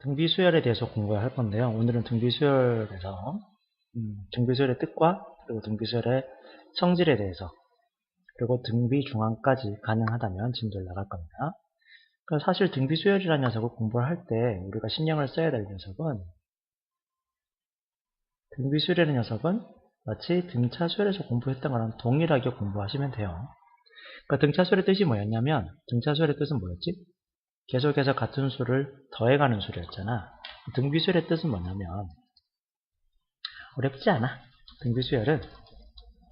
등비수열에 대해서 공부할 건데요. 오늘은 등비수열에서 등비수열의 뜻과 그리고 등비수열의 성질에 대해서 그리고 등비중앙까지 가능하다면 진도를 나갈 겁니다. 그러니까 사실 등비수열이라는 녀석을 공부를 할 때 우리가 신경을 써야 될 녀석은 등비수열이라는 녀석은 마치 등차수열에서 공부했던 거랑 동일하게 공부하시면 돼요. 그러니까 등차수열의 뜻이 뭐였냐면 등차수열의 뜻은 뭐였지? 계속해서 같은 수를 더해가는 수였잖아. 등비수열의 뜻은 뭐냐면 어렵지 않아. 등비수열은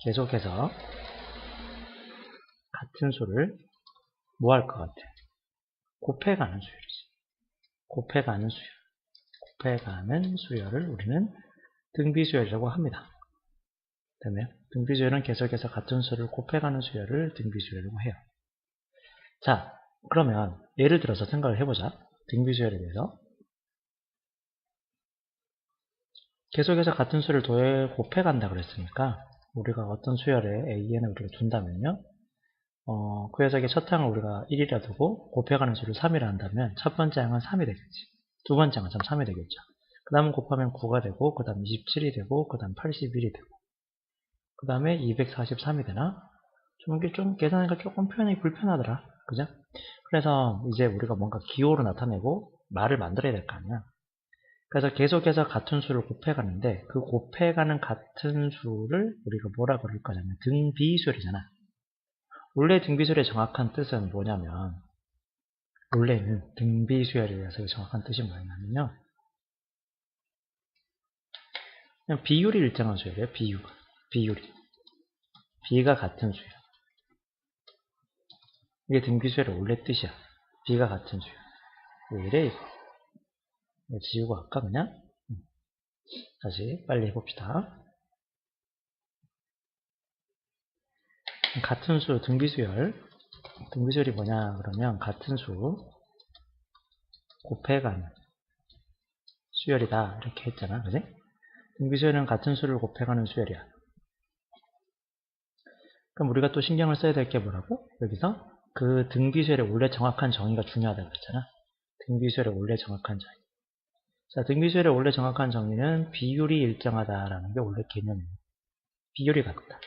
계속해서 같은 수를 뭐 할 것 같아? 곱해가는 수열이지. 곱해가는 수열. 곱해가는 수열을 우리는 등비수열이라고 합니다. 그다음에 등비수열은 계속해서 같은 수를 곱해가는 수열을 등비수열이라고 해요. 자, 그러면 예를 들어서 생각을 해보자. 등비수열에 대해서. 계속해서 같은 수를 곱해간다 그랬으니까 우리가 어떤 수열에 AN을 우리가 준다면요. 그 녀석의 첫 항을 우리가 1이라 두고 곱해가는 수를 3이라 한다면 첫 번째 항은 3이 되겠지. 두 번째 항은 3이 되겠죠. 그 다음 곱하면 9가 되고 그 다음 27이 되고 그 다음 81이 되고 그 다음에 243이 되나? 이게 좀 계산하기가 조금 표현이 불편하더라. 그죠? 그래서 이제 우리가 뭔가 기호로 나타내고 말을 만들어야 될 거 아니야. 그래서 계속해서 같은 수를 곱해가는데 그 곱해가는 같은 수를 우리가 뭐라 그럴 거냐면 등비수열이잖아. 원래 등비수열의 정확한 뜻은 뭐냐면 원래는 등비수열이라서 정확한 뜻이 뭐냐면요. 그냥 비율이 일정한 수열이에요. 비율이. 비가 같은 수열. 이게 등비수열의 원래 뜻이야. 비가 같은 수열. 왜 이래 이거. 지우고 할까 그냥? 다시 빨리 해봅시다. 같은 수 등비수열. 등비수열이 뭐냐 그러면 같은 수 곱해가는 수열이다 이렇게 했잖아. 그지? 등비수열은 같은 수를 곱해가는 수열이야. 그럼 우리가 또 신경을 써야 될 게 뭐라고? 여기서 그 등비수열의 원래 정확한 정의가 중요하다고 했잖아. 등비수열의 원래 정확한 정의. 자, 등비수열의 원래 정확한 정의는 비율이 일정하다라는 게 원래 개념이에요. 비율이 같다.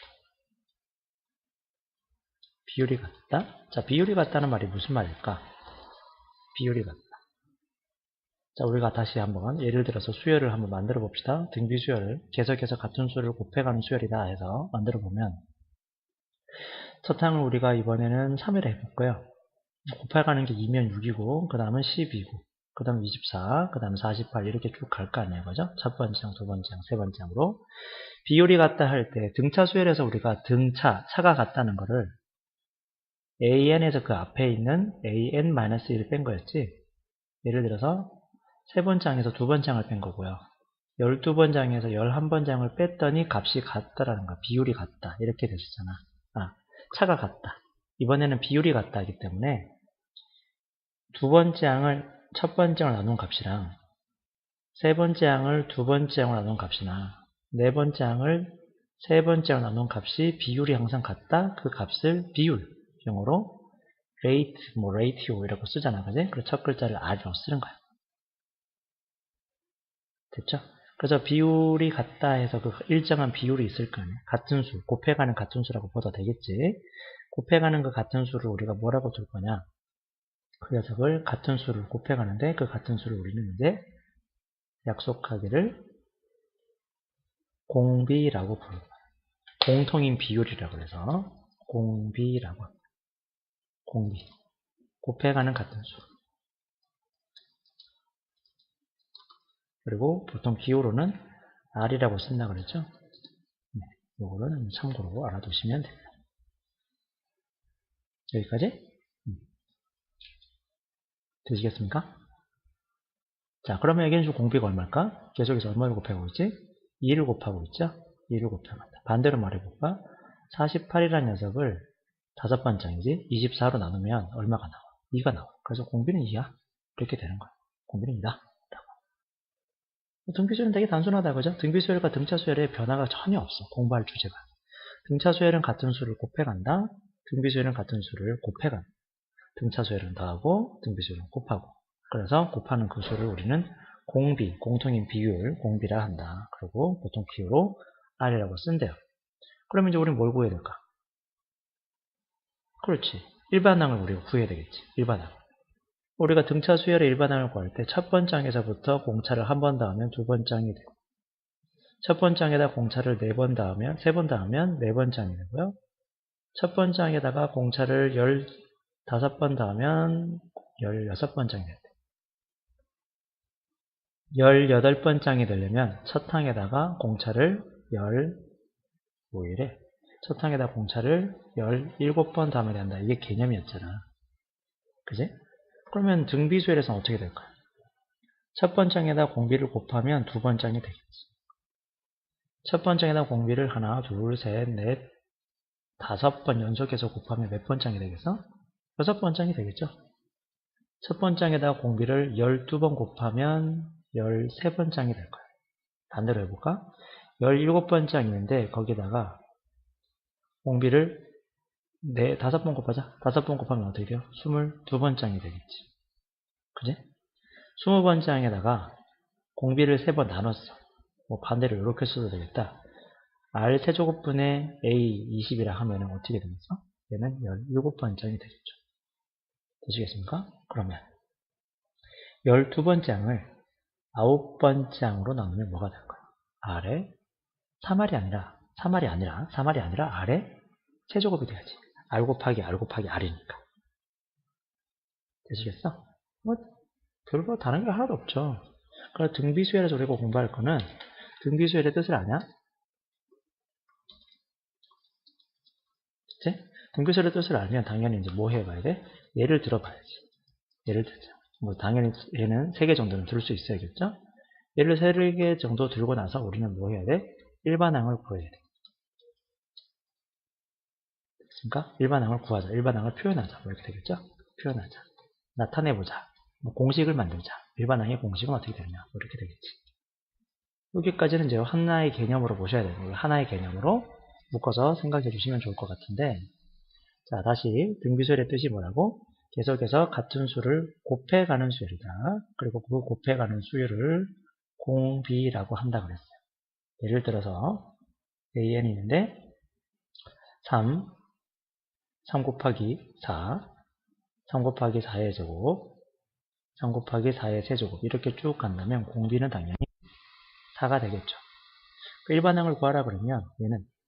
비율이 같다? 자, 비율이 같다는 말이 무슨 말일까? 비율이 같다. 자, 우리가 다시 한번 예를 들어서 수열을 한번 만들어 봅시다. 등비수열을 계속해서 같은 수를 곱해가는 수열이다 해서 만들어 보면 첫 항을 우리가 이번에는 3이라 해볼까요? 곱해가는 게 2면 6이고 그 다음은 10이고 그 다음 24, 그 다음 48 이렇게 쭉 갈 거 아니에요. 그죠? 첫 번째 항, 두 번째 항, 세 번째 항으로 비율이 같다 할 때 등차 수열에서 우리가 차가 같다는 거를 AN에서 그 앞에 있는 AN-1을 뺀 거였지. 예를 들어서 세 번째 항에서 두 번째 항을 뺀 거고요. 12번째 항에서 11번째 항을 뺐더니 값이 같다라는 거야. 비율이 같다. 이렇게 됐었잖아. 차가 같다. 이번에는 비율이 같다 하기 때문에 두 번째 항을 첫 번째 항을 나눈 값이랑 세 번째 항을 두 번째 항을 나눈 값이나 네 번째 항을 세 번째 항을 나눈 값이 비율이 항상 같다. 그 값을 비율, 영어로 rate, ratio 이라고 쓰잖아. 그지? 그래서 첫 글자를 R이라고 쓰는 거야. 됐죠? 그래서 비율이 같다 해서 그 일정한 비율이 있을 거 아니야. 같은 수, 곱해가는 같은 수라고 보다 되겠지. 곱해가는 그 같은 수를 우리가 뭐라고 둘 거냐. 그 녀석을 같은 수를 곱해가는데 그 같은 수를 우리는 이제 약속하기를 공비라고 부르고 공통인 비율이라고 해서 공비라고 합니다. 공비. 곱해가는 같은 수. 그리고 보통 기호로는 R이라고 쓴다 그랬죠? 네, 요거는 참고로 알아두시면 됩니다. 여기까지? 되시겠습니까? 자, 그러면 여기는 좀 공비가 얼마일까? 계속해서 얼마를 곱하고 있지? 2를 곱하고 있죠? 2를 곱해간다. 반대로 말해볼까? 48이라는 녀석을 다섯 번째이지 24로 나누면 얼마가 나와? 2가 나와. 그래서 공비는 2야. 이렇게 되는 거야. 공비는 2다. 등비수열은 되게 단순하다. 그죠? 등비수열과 등차수열의 변화가 전혀 없어. 공부할 주제가. 등차수열은 같은 수를 곱해간다. 등비수열은 같은 수를 곱해간다. 등차수열은 더하고 등비수열은 곱하고. 그래서 곱하는 그 수를 우리는 공비, 공통인 비율, 공비라 한다. 그리고 보통 비율로 R이라고 쓴대요. 그러면 이제 우리는 뭘 구해야 될까? 그렇지. 일반항을 우리가 구해야 되겠지. 일반항. 우리가 등차 수열의 일반항을 구할 때 첫 번째 항에서부터 공차를 한 번 더하면 두 번째 항이 되고, 첫 번째 항에다 공차를 네 번 더하면, 세 번 더하면 네 번째 항이 되고요. 첫 번째 항에다가 공차를 15번 더하면 16번째 항이 됩니다. 18번째 항이 되려면 첫 항에다가 공차를 첫 항에다 공차를 17번 더하면 된다. 이게 개념이었잖아. 그지? 그러면 등비수열에서는 어떻게 될까요? 첫 번째 항에다 공비를 곱하면 두 번째 항이 되겠지. 첫 번째 항에다 공비를 하나, 둘, 셋, 넷, 5번 연속해서 곱하면 몇 번째 항이 되겠어? 6번째 항이 되겠죠? 첫 번째 항에다 공비를 12번 곱하면 13번째 항이 될 거예요. 반대로 해볼까? 17번째 항인데 거기다가 공비를 5번 곱하자. 5번 곱하면 어떻게 돼요? 22번째 항이 되겠지. 그지? 20번째 항에다가 공비를 3번 나눴어. 뭐 반대로 이렇게 써도 되겠다. R 세제곱분의 A 20이라 하면 어떻게 되겠어? 얘는 17번째 항이 되겠죠. 되시겠습니까? 그러면 12번째 항을 9번째 항으로 나누면 뭐가 될까요? R의 3R이 아니라 R의 세제곱이 돼야지. R 곱하기 R이니까. 되시겠어? 뭐 별거 다른 게 하나도 없죠. 그래서 등비수열에서 우리가 공부할 거는 등비수열의 뜻을 아냐? 그치? 등비수열의 뜻을 알면 당연히 이제 뭐 해봐야 돼? 예를 들어봐야지. 예를 들자. 뭐 당연히 얘는 3개 정도는 들 수 있어야겠죠? 예를 3개 정도 들고 나서 우리는 뭐 해야 돼? 일반항을 구해야 돼. 됐습니까? 일반항을 구하자. 일반항을 표현하자. 뭐 이렇게 되겠죠? 표현하자. 나타내보자. 뭐 공식을 만들자. 일반항의 공식은 어떻게 되느냐. 뭐 이렇게 되겠지. 여기까지는 이제 하나의 개념으로 보셔야 돼요. 하나의 개념으로 묶어서 생각해 주시면 좋을 것 같은데, 자, 다시 등비수열의 뜻이 뭐라고? 계속해서 같은 수를 곱해가는 수열이다. 그리고 그 곱해가는 수열을 공비라고 한다 그랬어요. 예를 들어서 AN이 있는데 3 곱하기 4, 3 곱하기 4의 제곱, 3 곱하기 4의 세제곱 이렇게 쭉 간다면 공비는 당연히 4가 되겠죠. 그 일반항을 구하라 그러면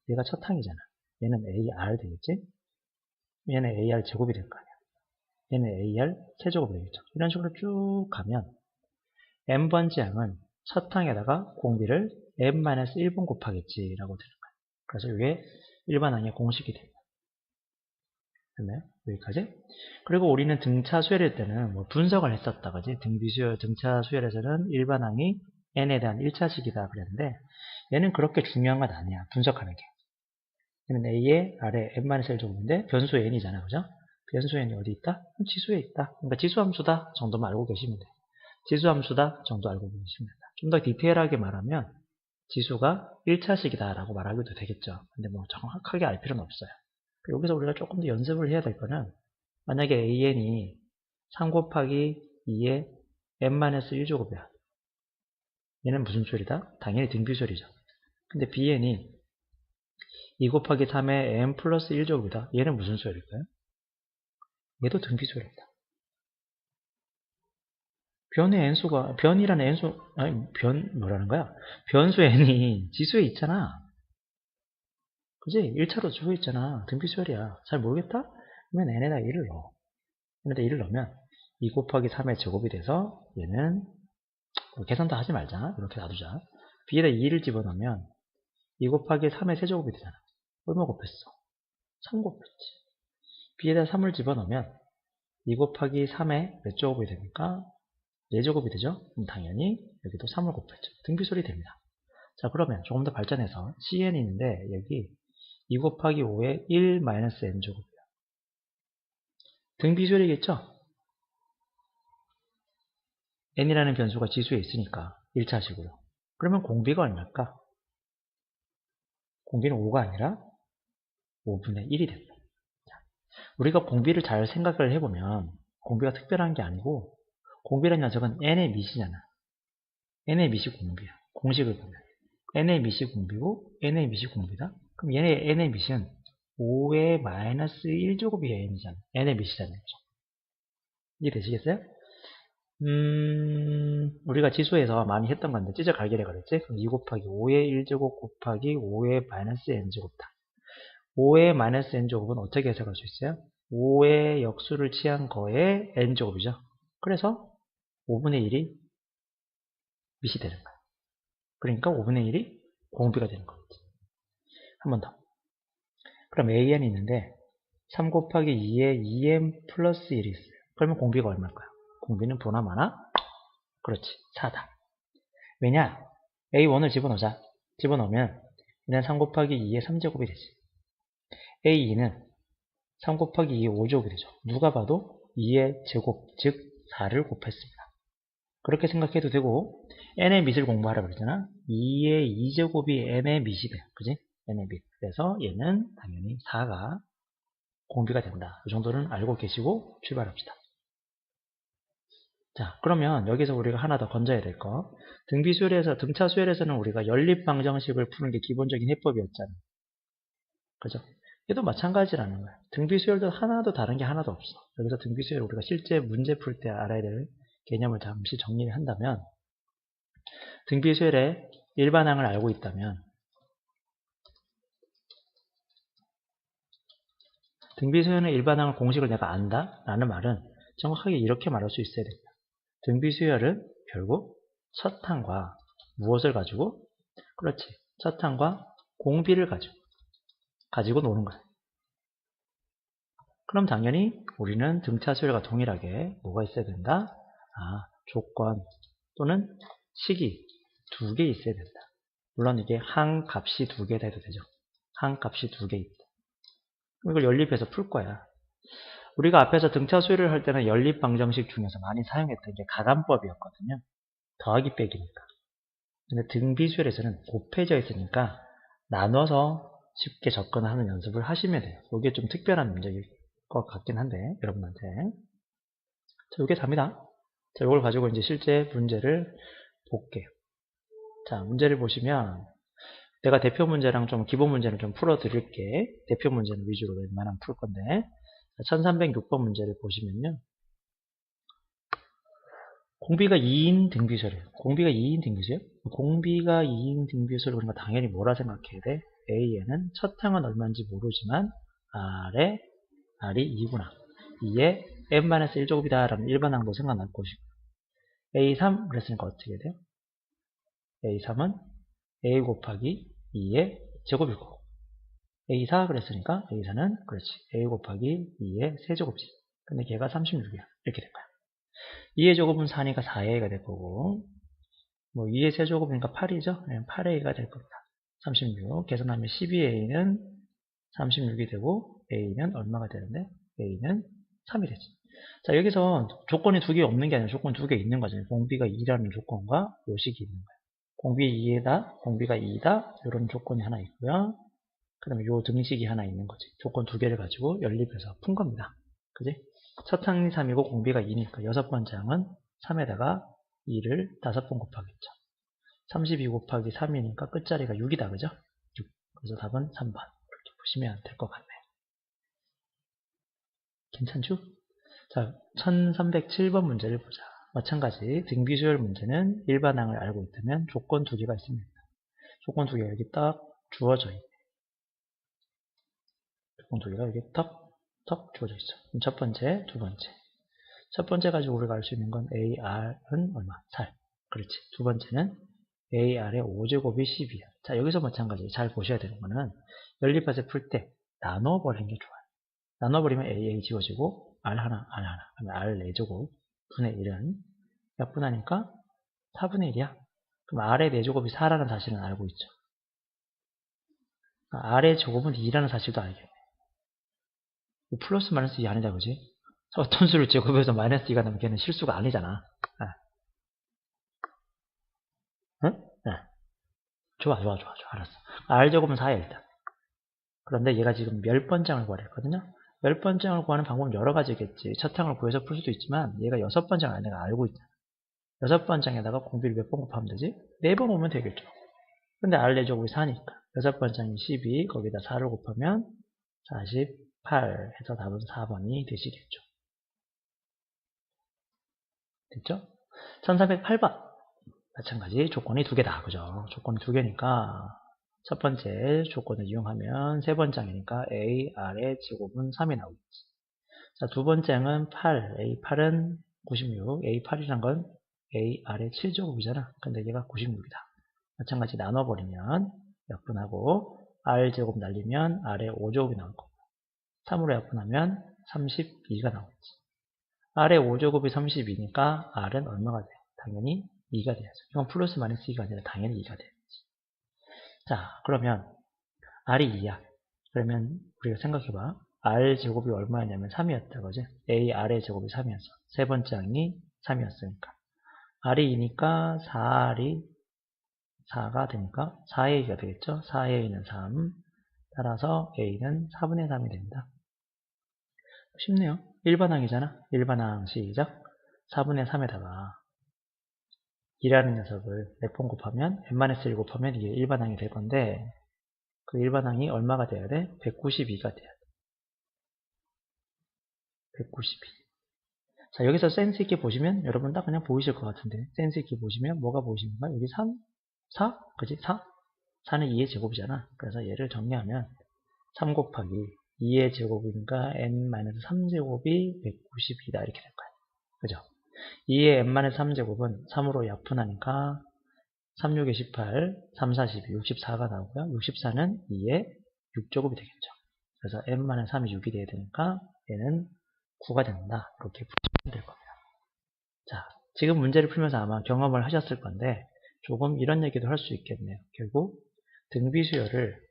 얘가 첫 항이잖아. 얘는 AR 되겠지? 얘는 AR 제곱이 될 거 아니야. 얘는 AR 세제곱이 되겠죠. 이런 식으로 쭉 가면 n번째 항은 첫 항에다가 공비를 n-1번 곱하겠지라고 되는 거예요. 그래서 이게 일반항의 공식이 됩니다. 됐나요? 여기까지? 그리고 우리는 등차 수열일 때는 뭐 분석을 했었다. 그지? 등비수열, 등차 수열에서는 일반항이 n에 대한 1차식이다 그랬는데 얘는 그렇게 중요한 건 아니야. 분석하는 게. 얘는 a에 r에 n-1 제곱인데 변수 n이잖아. 그죠? 변수 n이 어디 있다? 지수에 있다. 그러니까 지수함수다 정도만 알고 계시면 돼. 지수함수다 정도 알고 계시면 된다. 좀 더 디테일하게 말하면 지수가 1차식이다 라고 말하기도 되겠죠. 근데 뭐 정확하게 알 필요는 없어요. 여기서 우리가 조금 더 연습을 해야 될 거는 만약에 an이 3 곱하기 2의 n-1제곱이야. 얘는 무슨 수열이다? 당연히 등비수열이죠. 근데 bn이 2 곱하기 3의 n 플러스 1제곱이다. 얘는 무슨 수열일까요? 얘도 등비수열이다. 변의 n수가, 변이라는 n수, 아니, 뭐라는 거야? 변수 n이 지수에 있잖아. 그지? 1차로 주고 있잖아. 등비수열이야. 잘 모르겠다? 그러면 n에다 1을 넣어. n에다 1을 넣으면 2 곱하기 3의 제곱이 돼서 얘는 뭐 계산도 하지 말자. 이렇게 놔두자. b에다 2를 집어넣으면 2 곱하기 3의 세제곱이 되잖아. 얼마 곱했어? 3 곱했지. b에다 3을 집어넣으면 2 곱하기 3의 몇 제곱이 됩니까? 4제곱이 되죠? 그럼 당연히 여기도 3을 곱했죠. 등비수열이 됩니다. 자, 그러면 조금 더 발전해서 cn이 있는데 여기 2 곱하기 5의 1-n제곱이야. 등비수열이겠죠? n이라는 변수가 지수에 있으니까 1차식으로. 그러면 공비가 얼마일까? 공비는 5가 아니라 5분의 1이 됩니다. 자, 우리가 공비를 잘 생각을 해보면 공비가 특별한 게 아니고 공비라는 녀석은 n의 밑이잖아. n의 밑이 공비야. 공식을 보면. n의 밑이 공비고 n의 밑이 공비다. 그럼 얘네 n의 밑은 5의 마이너스 1제곱이 n이잖아. n의 밑이잖아요. 이해되시겠어요? 우리가 지수에서 많이 했던 건데 찢어 갈기래 그랬지? 그럼 2 곱하기 5의 1제곱 곱하기 5의 마이너스 n제곱다. 5의 마이너스 n제곱은 어떻게 해석할 수 있어요? 5의 역수를 취한 거의 n제곱이죠. 그래서 5분의 1이 밑이 되는 거야. 그러니까 5분의 1이 공비가 되는 거겠지. 한 번 더. 그럼 an이 있는데 3 곱하기 2에 2n 플러스 1이 있어요. 그러면 공비가 얼마일까요? 공비는 부나 마나? 그렇지. 4다. 왜냐? a1을 집어넣자. 집어넣으면 얘는 3 곱하기 2의 3제곱이 되지. a2는 3 곱하기 2의 5제곱이 되죠. 누가 봐도 2의 제곱, 즉 4를 곱했습니다. 그렇게 생각해도 되고 n의 밑을 공부하라 그랬잖아. 2의 2제곱이 n의 밑이 돼. 그지? n의 밑. 그래서 얘는 당연히 4가 공비가 된다. 이 정도는 알고 계시고 출발합시다. 자, 그러면 여기서 우리가 하나 더 건져야 될 거. 등차 수열에서는 우리가 연립방정식을 푸는 게 기본적인 해법이었잖아. 그죠? 얘도 마찬가지라는 거야. 등비수열도 하나도 다른 게 하나도 없어. 여기서 등비수열 우리가 실제 문제 풀 때 알아야 될 개념을 잠시 정리를 한다면, 등비수열의 일반항을 알고 있다면, 등비수열의 일반항을 공식을 내가 안다? 라는 말은 정확하게 이렇게 말할 수 있어야 된다. 등비수열은 결국 첫 항과 무엇을 가지고? 그렇지. 첫 항과 공비를 가지고 노는 거야. 그럼 당연히 우리는 등차 수열과 동일하게 뭐가 있어야 된다? 조건 또는 식이 두 개 있어야 된다. 물론 이게 항값이 두 개다 해도 되죠. 항값이 두 개 있다. 이걸 연립해서 풀 거야. 우리가 앞에서 등차 수열을 할 때는 연립방정식 중에서 많이 사용했던 게 가감법이었거든요. 더하기 빼기니까. 근데 등비수열에서는 곱해져 있으니까 나눠서 쉽게 접근하는 연습을 하시면 돼요. 이게 좀 특별한 문제일 것 같긴 한데 여러분한테. 자, 이게 답니다. 자, 이걸 가지고 이제 실제 문제를 볼게요. 자, 문제를 보시면 내가 대표 문제랑 좀 기본 문제는 좀 풀어 드릴게. 대표 문제는 위주로 웬만하면 풀 건데. 1306번 문제를 보시면요. 공비가 2인 등비수열이에요. 공비가 2인 등비수열? 공비가 2인 등비수열 그러니까 당연히 뭐라 생각해야 돼? A에는 첫 항은 얼마인지 모르지만 R에 R이 2구나. 2에 n-1제곱이다 라는 일반항도 생각날 것이고 A3 그랬으니까 어떻게 돼요? A3은 A 곱하기 2의 제곱일 거고 A4 그랬으니까 A4는 그렇지 A 곱하기 2의 세제곱이지. 근데 걔가 36이야. 이렇게 될 거야. 2의 제곱은 4니까 4A가 될 거고 뭐 2의 세제곱이니까 8이죠. 8A가 될 겁니다. 36 계산하면 12A는 36이 되고 A는 얼마가 되는데? A는 3이 되지. 자, 여기서 조건이 두 개 없는 게 아니라 조건 두 개 있는 거죠. 공비가 2라는 조건과 요식이 있는 거예요. 공비 2에다, 공비가 2다, 이런 조건이 하나 있고요. 그 다음에 요 등식이 하나 있는 거지. 조건 두 개를 가지고 연립해서 푼 겁니다. 그지? 첫 항이 3이고 공비가 2니까 여섯 번째 항은 3에다가 2를 5번 곱하겠죠. 32 곱하기 3이니까 끝자리가 6이다. 그죠? 6. 그래서 답은 3번. 이렇게 보시면 될 것 같네요. 괜찮죠? 자, 1307번 문제를 보자. 마찬가지 등비수열 문제는 일반항을 알고 있다면 조건 두 개가 있습니다. 조건 두 개가 여기 딱 주어져 있네. 조건 두 개가 여기 딱 주어져 있어. 그럼 첫 번째, 두 번째. 첫 번째 가지고 우리가 알 수 있는 건 AR은 얼마? 4. 그렇지. 두 번째는 AR의 5제곱이 10이야. 자, 여기서 마찬가지 잘 보셔야 되는 거는 연립해서 풀 때 나눠버리는 게 좋아요. 나눠버리면 AA 지워지고 R 하나, 그러면 R 4제곱 분의 1은 몇 분 하니까 4분의 1이야. 그럼 R의 4제곱이 4라는 사실은 알고 있죠. R의 제곱은 2라는 사실도 알겠네. 플러스 마이너스 2 아니다, 그지? 어떤 수를 제곱해서 마이너스 2가 나면 걔는 실수가 아니잖아. 응? 네. 좋아. 알았어. R제곱은 4야, 일단. 그런데 얘가 지금 몇 번장을 구하랬거든요? 10번째항을 구하는 방법은 여러 가지겠지. 첫 항을 구해서 풀 수도 있지만 얘가 6번째항을 내가 알고 있잖아. 6번째항에다가 공비를 몇 번 곱하면 되지? 4번 오면 되겠죠. 근데 R4제곱이 4니까 6번째항이 12, 거기다 4를 곱하면 48 해서 답은 4번이 되시겠죠. 됐죠? 1308번. 마찬가지 조건이 2개다. 그죠? 조건이 2개니까 첫 번째 조건을 이용하면 세 번째 항이니까 A, R의 제곱은 3이 나오겠지. 자, 두 번째 항은 8, A8은 96, A8이란 건 A, R의 7제곱이잖아. 근데 얘가 96이다. 마찬가지 나눠버리면 약분하고 R제곱 날리면 R의 5제곱이 나올 거고 3으로 약분하면 32가 나오겠지. R의 5제곱이 32니까 R은 얼마가 돼? 당연히 2가 돼야죠. 이건 플러스 마이너스 2가 아니라 당연히 2가 돼야지. 자, 그러면 R이 2야. 그러면 우리가 생각해봐. R제곱이 얼마였냐면 3이었다. 그지? A, R의 제곱이 3이었어. 세 번째 항이 3이었으니까. R이 2니까 4R이 4가 되니까 4의 2가 되겠죠? 4의 2는 3. 따라서 A는 4분의 3이 됩니다. 쉽네요. 일반항이잖아. 일반항 시작. 4분의 3에다가 2라는 녀석을 몇 번 곱하면 n-1 곱하면 이게 일반항이 될 건데 그 일반항이 얼마가 돼야 돼? 192가 돼야 돼. 192. 자, 여기서 센스 있게 보시면 여러분 딱 그냥 보이실 것 같은데 센스 있게 보시면 뭐가 보이십니까? 여기 3, 4? 그지? 4? 4는 2의 제곱이잖아. 그래서 얘를 정리하면 3 곱하기 2의 제곱이니까 n-3제곱이 192다 이렇게 될 거야. 그죠? 2의 n-3제곱은 3으로 약분하니까 3, 6에 18, 3, 4, 12, 64가 나오고요. 64는 2의 6제곱이 되겠죠. 그래서 n-3이 6이 돼야 되니까 얘는 9가 된다. 이렇게 풀면 될 겁니다. 자, 지금 문제를 풀면서 아마 경험을 하셨을 건데 조금 이런 얘기도 할 수 있겠네요. 결국 등비수열을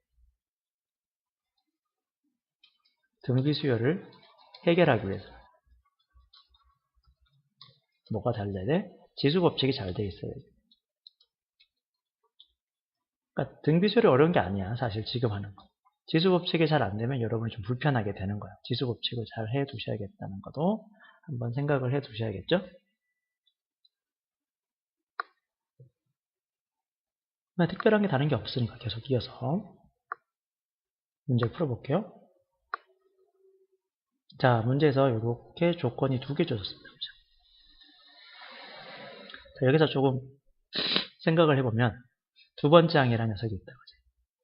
해결하기 위해서 뭐가 잘 돼야 돼? 지수법칙이 잘 돼 있어야 돼. 그러니까 등비수열이 어려운 게 아니야. 사실 지금 하는 거. 지수법칙이 잘 안 되면 여러분이 좀 불편하게 되는 거야. 지수법칙을 잘 해 두셔야겠다는 것도 한번 생각을 해 두셔야겠죠? 특별한 게 다른 게 없으니까 계속 이어서 문제 풀어볼게요. 자, 문제에서 이렇게 조건이 2개 줘졌습니다. 자, 여기서 조금 생각을 해보면 두 번째 항이라는 녀석이 있다.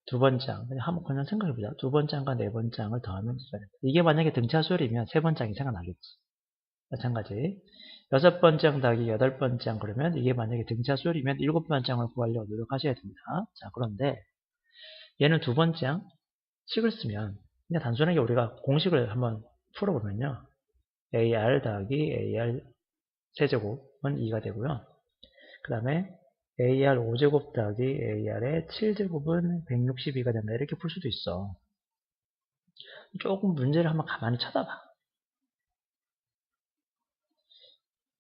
두 번째 항. 한번 그냥 생각해보자. 두 번째 항과 네 번째 항을 더하면 이게 만약에 등차 수열이면 세 번째 항이 생각나겠지. 마찬가지. 여섯 번째 항 더하기 여덟 번째 항 그러면 이게 만약에 등차 수열이면 일곱 번째 항을 구하려고 노력하셔야 됩니다. 자, 그런데 얘는 두 번째 항 식을 쓰면 그냥 단순하게 우리가 공식을 한번 풀어보면요. AR 더하기 AR 세제곱은 2가 되고요. 그 다음에 AR 5제곱 더하기 AR의 7제곱은 162가 된다. 이렇게 풀 수도 있어. 조금 문제를 한번 가만히 쳐다봐.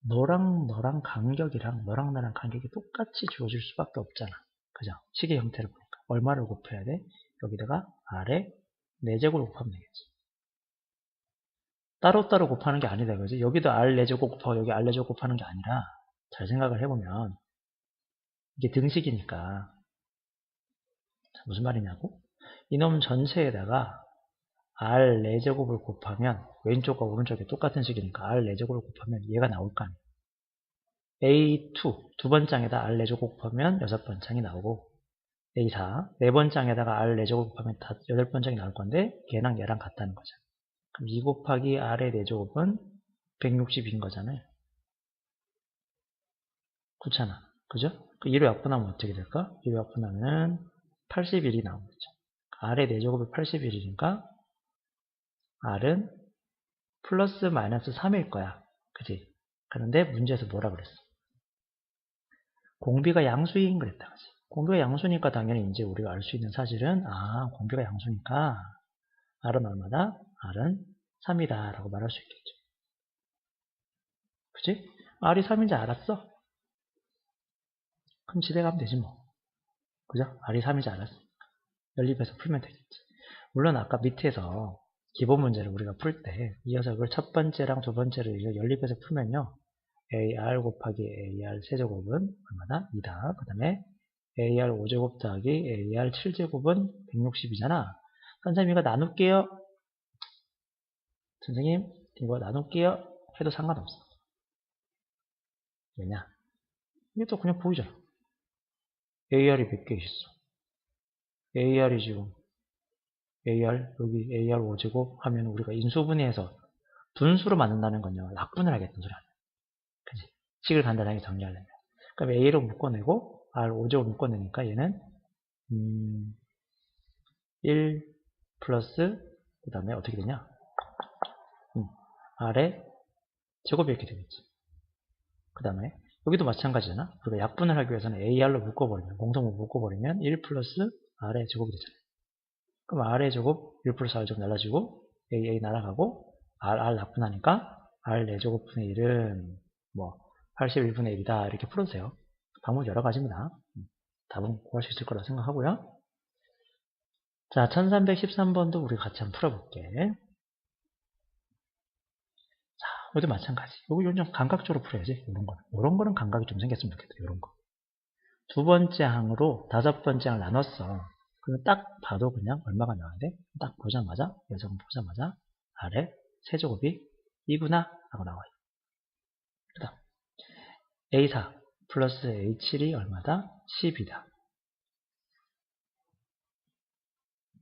너랑 나랑 간격이 똑같이 주어질 수밖에 없잖아. 그죠? 식의 형태를 보니까. 얼마를 곱해야 돼? 여기다가 R에 4제곱을 곱하면 되겠지. 따로따로 곱하는 게 아니다. 그지? 여기도 R 4제곱 곱하고 여기 R 4제곱 곱하는 게 아니라 잘 생각을 해보면 이게 등식이니까 무슨 말이냐고? 이놈 전체에다가 R 4제곱을 곱하면 왼쪽과 오른쪽이 똑같은 식이니까 R 4제곱을 곱하면 얘가 나올 거 아니야. A2 두 번장에다 R 4제곱 곱하면 여섯 번장이 나오고 A4 네 번장에다가 R 4제곱 곱하면 여덟 번장이 나올 건데 걔랑 얘랑 같다는 거죠. 그럼 2 곱하기 R의 4제곱은 160인 거잖아요. 그렇잖아. 그죠? 그 2로 약분하면 어떻게 될까? 2로 약분하면 81이 나오겠죠. R의 4제곱이 81이니까 R은 플러스 마이너스 3일 거야. 그지? 그런데 문제에서 뭐라 그랬어? 공비가 양수인 그랬다. 그지? 공비가 양수니까 당연히 이제 우리가 알 수 있는 사실은 공비가 양수니까 R은 얼마다? R은 3이다 라고 말할 수 있겠죠. 그치? R이 3인지 알았어? 그럼 집에 가면 되지 뭐. 그죠? R이 3인지 알았어. 연립해서 풀면 되겠지. 물론 아까 밑에서 기본 문제를 우리가 풀 때 이 녀석을 첫 번째랑 두 번째를 연립해서 풀면요. AR 곱하기 AR 세제곱은 얼마다? 2다. 그 다음에 AR 5제곱 더하기 AR 7제곱은 160이잖아. 선생님 이거 나눌게요. 선생님 이거 나눌게요. 해도 상관없어. 왜냐? 이게 또 그냥 보이잖아. AR이 몇 개 있어? AR이 지금 AR 여기 AR 5제곱 하면 우리가 인수분해해서 분수로 만든다는 건요. 약분을 하겠다는 소리 아니야. 그치? 식을 간단하게 정리하려면. 그럼 A로 묶어내고 R 5제곱 묶어내니까 얘는 1 플러스 그 다음에 어떻게 되냐? R의 제곱이 이렇게 되겠지. 그 다음에 여기도 마찬가지잖아. 우리가 약분을 하기 위해서는 AR로 묶어버리면 공통으로 묶어버리면 1 플러스 R의 제곱이 되잖아요. 그럼 R의 제곱 1 플러스 R 제곱 날라지고 AA 날아가고 R 약분하니까 R 4제곱분의 1은 뭐 81분의 1이다 이렇게 풀어주세요. 방법 여러 가지입니다. 답은 구할 수 있을 거라 생각하고요. 자, 1313번도 우리 같이 한번 풀어볼게. 자, 여기도 마찬가지. 여기 좀 감각적으로 풀어야지. 이런 거는 감각이 좀 생겼으면 좋겠다. 이런 거. 두 번째 항으로 다섯 번째 항을 나눴어. 그러면 딱 봐도 그냥 얼마가 나와야 돼? 딱 보자마자, 녀석은 보자마자 아래 세제곱이 2구나 하고 나와요. 그 다음 A4 플러스 A7이 얼마다? 10이다.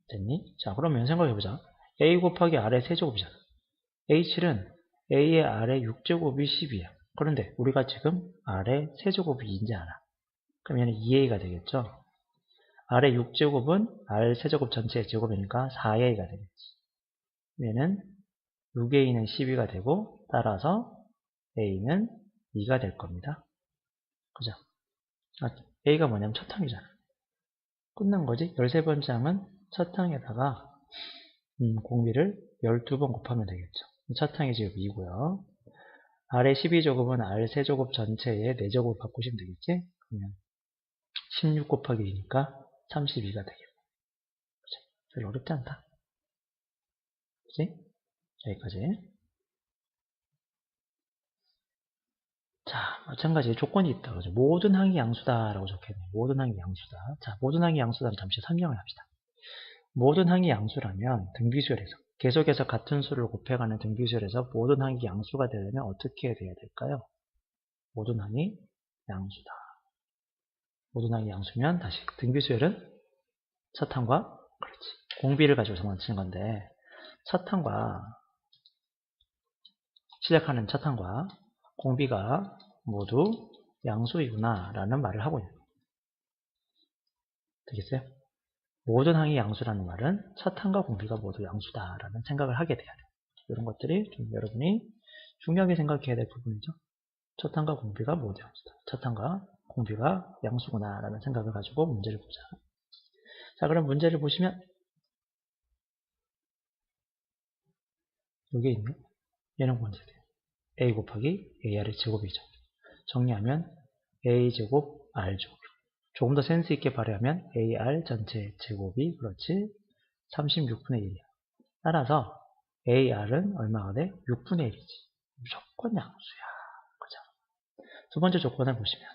됐니? 자, 그러면 생각해보자. A 곱하기 R의 세제곱이잖아. A7은 A의 R의 6제곱이 10이야. 그런데 우리가 지금 R의 세제곱이 2인지 알아. 그럼 얘는 2A가 되겠죠? R의 6제곱은 R 세제곱 전체의 제곱이니까 4A가 되겠지. 얘는 6A는 12가 되고 따라서 A는 2가 될 겁니다. 그죠? A가 뭐냐면 첫 항이잖아. 끝난 거지? 13번째 항은 첫 항에다가 공비를 12번 곱하면 되겠죠. 첫 항이 지금 2고요. R의 12제곱은 R 세제곱 전체의 4제곱 바꾸시면 되겠지? 그러면 16 곱하기 2니까 32가 되겠고. 그치? 별로 어렵지 않다. 그치? 여기까지. 자, 마찬가지 조건이 있다. 그죠? 모든 항이 양수다라고 적혀있네요. 모든 항이 양수다. 자, 모든 항이 양수다는 잠시 설명을 합시다. 모든 항이 양수라면 등비수열에서 계속해서 같은 수를 곱해가는 등비수열에서 모든 항이 양수가 되려면 어떻게 돼야 될까요? 모든 항이 양수다. 모든 항이 양수면 다시 등비수열은 첫 항과 그렇지 공비를 가지고 장난치는 건데 첫 항과 시작하는 첫 항과 공비가 모두 양수이구나 라는 말을 하고 있는 거예요. 되겠어요? 모든 항이 양수라는 말은 첫 항과 공비가 모두 양수다라는 생각을 하게 돼야 돼요. 이런 것들이 좀 여러분이 중요하게 생각해야 될 부분이죠. 첫 항과 공비가 모두 양수다. 첫 항과 공비가 양수구나 라는 생각을 가지고 문제를 보자. 자, 그럼 문제를 보시면 여기에 있는 얘는 문제돼요. A 곱하기 AR의 제곱이죠. 정리하면 A제곱 R제곱. 조금 더 센스 있게 발휘하면 AR 전체 제곱이 그렇지 36분의 1이야. 따라서 AR은 얼마가 돼? 6분의 1이지. 무조건 양수야. 그죠? 두 번째 조건을 보시면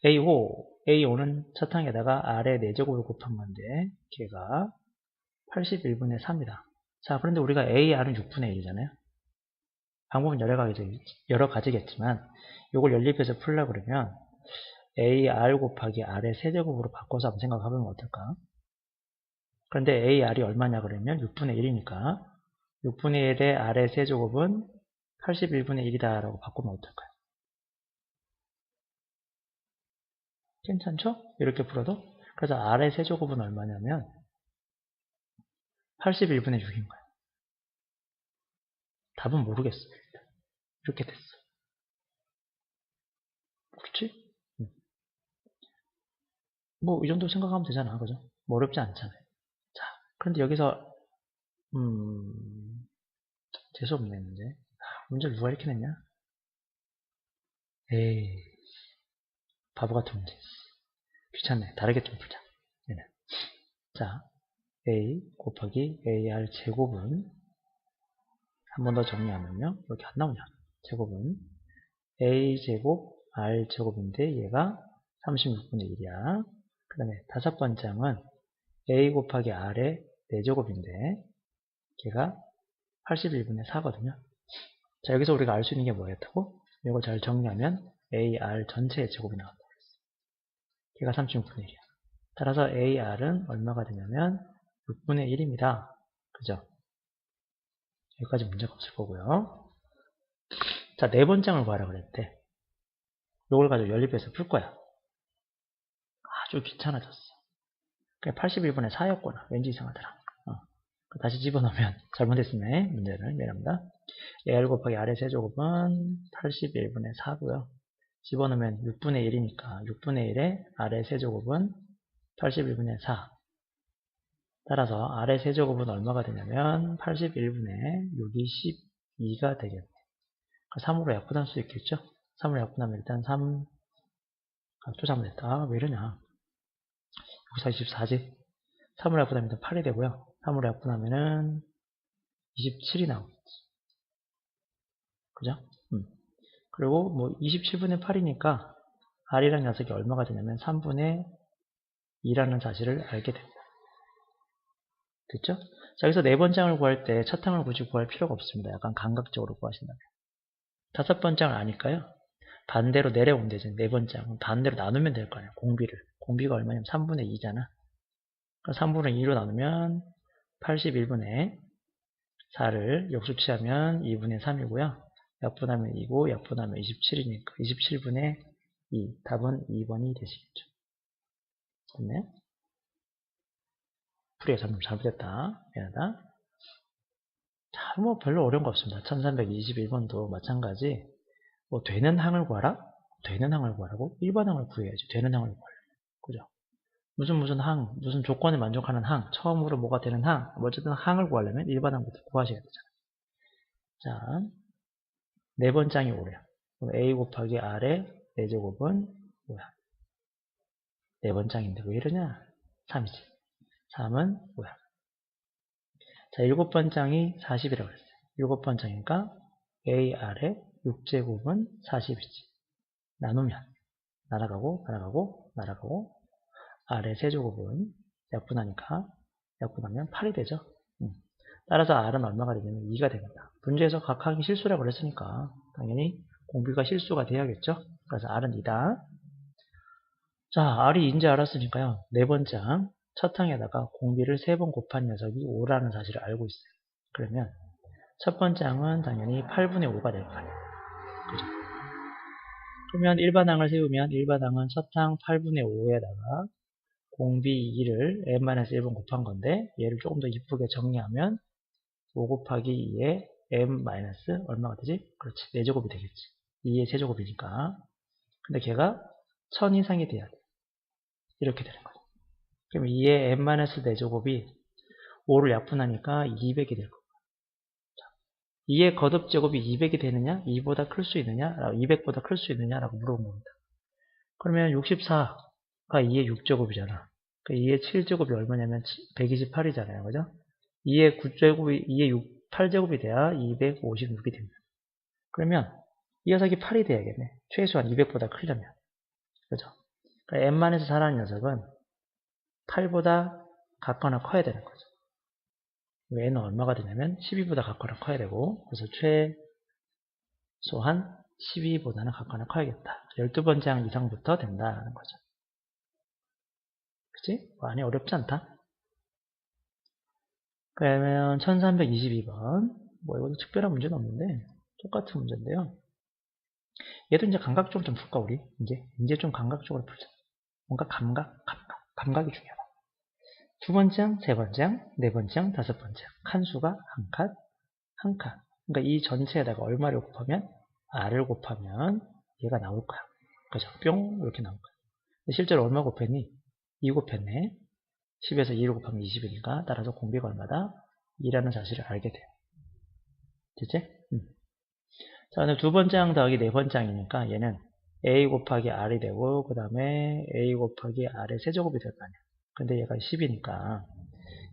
A5는 첫 항에다가 R의 4제곱을 곱한 건데 걔가 81분의 3이다. 자, 그런데 우리가 AR은 6분의 1이잖아요. 방법은 여러 가지겠지만 이걸 연립해서 풀려고 그러면 AR 곱하기 R의 세제곱으로 바꿔서 한번 생각해보면 어떨까? 그런데 AR이 얼마냐 그러면 6분의 1이니까 6분의 1의 R의 세제곱은 81분의 1이다 라고 바꾸면 어떨까요? 괜찮죠? 이렇게 풀어도? 그래서 R의 세제곱은 얼마냐면 81분의 6인 거예요. 답은 모르겠어요. 이렇게 됐어. 그렇지? 뭐 이 정도 생각하면 되잖아. 그죠? 뭐 어렵지 않잖아요. 자, 그런데 여기서 재수없네 문제. 문제를 누가 이렇게 냈냐? 에이, 바보 같은 문제. 귀찮네. 다르게 좀 풀자. 얘는. 자, A 곱하기 AR 제곱은 한 번 더 정리하면요. 이렇게 안 나오냐. 제곱은 a제곱 r제곱인데 얘가 36분의 1이야. 그 다음에 다섯 번째 항은 a 곱하기 r의 4제곱인데 걔가 81분의 4거든요. 자, 여기서 우리가 알 수 있는 게 뭐였다고? 이걸 잘 정리하면 AR 전체의 제곱이 나온다. 걔가 36분의 1이야. 따라서 AR은 얼마가 되냐면 6분의 1입니다. 그죠? 여기까지 문제가 없을 거고요. 자, 네 번째 항을 구하라 그랬대. 이걸 가지고 연립해서 풀 거야. 아주 귀찮아졌어. 그냥 81분의 4였구나. 왠지 이상하더라. 다시 집어넣으면 잘못했으네. 문제를 미안합니다. AR 곱하기 R의 세제곱은 81분의 4고요. 집어넣으면 6분의 1이니까 6분의 1에 R의 세제곱은 81분의 4. 따라서 R의 세제곱은 얼마가 되냐면 81분의 6이 12가 되겠네. 3으로 약분할 수 있겠죠? 3으로 약분하면 일단 3, 또 잘못했다. 왜 이러냐. 여기서 24지? 3으로 약분하면 일단 8이 되고요. 3으로 약분하면은 27이 나오겠지. 그죠? 그리고 뭐 27분의 8이니까 R이라는 녀석이 얼마가 되냐면 3분의 2라는 사실을 알게 됩니다. 됐죠? 자, 여기서 네 번째 항을 구할 때 첫 항을 굳이 구할 필요가 없습니다. 약간 감각적으로 구하신다면. 다섯 번째 항을 아니까요. 반대로 내려오면 되죠. 네 번째 항은 반대로 나누면 될 거 아니에요. 공비를. 공비가 얼마냐면 3분의 2잖아. 그러니까 3분의 2로 나누면 81분의 4를 역수치하면 2분의 3이고요. 약분하면 2고 약분하면 27이니까 27분의 2. 답은 2번이 되시겠죠. 됐네. 풀이가 잘못됐다. 미안하다. 자, 뭐 별로 어려운 거 없습니다. 1321번도 마찬가지. 뭐 되는 항을 구하라? 되는 항을 구하라고? 일반 항을 구해야지. 되는 항을 구하라. 그죠? 무슨 항, 무슨 조건에 만족하는 항, 처음으로 뭐가 되는 항, 어쨌든 항을 구하려면 일반 항부터 구하셔야 되잖아요. 자, 네 번째 항이 오래요. a 곱하기 r의 4제곱은 뭐야? 네 번째 항인데 왜 이러냐? 3이지. 3은 뭐야? 자, 일곱 번째 항이 40이라고 그랬어요. 일곱 번째 항이니까 AR의 6제곱은 40이지. 나누면 날아가고 날아가고 날아가고 R의 세제곱은 약분하니까 약분하면 8이 되죠. 따라서 R은 얼마가 되냐면 2가 됩니다. 문제에서 각 항이 실수라고 그랬으니까 당연히 공비가 실수가 돼야겠죠. 그래서 R은 2다. 자, R이 인지 알았으니까요. 네 번째 항 첫 항에다가 공비를 3번 곱한 녀석이 5라는 사실을 알고 있어요. 그러면 첫 번째 항은 당연히 8분의 5가 될 거예요. 그죠? 그러면 일반항을 세우면 일반항은 첫 항 8분의 5에다가 공비 2를 m-1번 곱한 건데 얘를 조금 더 이쁘게 정리하면 5 곱하기 2에 m- 얼마가 되지? 그렇지. 4제곱이 되겠지. 2의 세제곱이니까. 근데 걔가 1000 이상이 돼야 돼. 이렇게 되는 거죠. 그럼 2의 m-4제곱이 5를 약분하니까 200이 될 거고. 2의 거듭제곱이 200이 되느냐? 2보다 클 수 있느냐? 200보다 클 수 있느냐? 라고 물어본 겁니다. 그러면 64가 2의 6제곱이잖아. 그 2의 7제곱이 얼마냐면 128이잖아요. 그죠? 2의 9제곱이, 2의 8제곱이 돼야 256이 됩니다. 그러면 이 녀석이 8이 돼야겠네. 최소한 200보다 크려면. 그죠? 그러니까 m만에서 자라는 녀석은 8보다 같거나 커야 되는 거죠. 얘는 얼마가 되냐면 12보다 같거나 커야 되고, 그래서 최소한 12보다는 같거나 커야겠다. 12번째 항 이상부터 된다는 거죠. 그치? 많이 어렵지 않다. 그러면 1322번. 뭐 이것도 특별한 문제는 없는데 똑같은 문제인데요. 얘도 이제 감각적으로 좀 풀까 우리? 이제 좀 감각적으로 풀자. 뭔가 감각이 중요하다. 두 번째 항, 세 번째 항, 네 번째 항, 다섯 번째 항. 칸수가 한 칸, 한 칸. 그러니까 이 전체에다가 얼마를 곱하면 r을 곱하면 얘가 나올 거야. 그죠? 뿅 이렇게 나올 거야. 실제로 얼마 곱했니? 2 곱했네. 10에서 2를 곱하면 20이니까 따라서 공비가 얼마다? 2라는 사실을 알게 돼요. 됐지? 자, 오늘 두 번째 항 더하기 네 번째 항이니까 얘는 a 곱하기 r이 되고 그 다음에 a 곱하기 r의 세제곱이 될 거 아니야. 근데 얘가 10이니까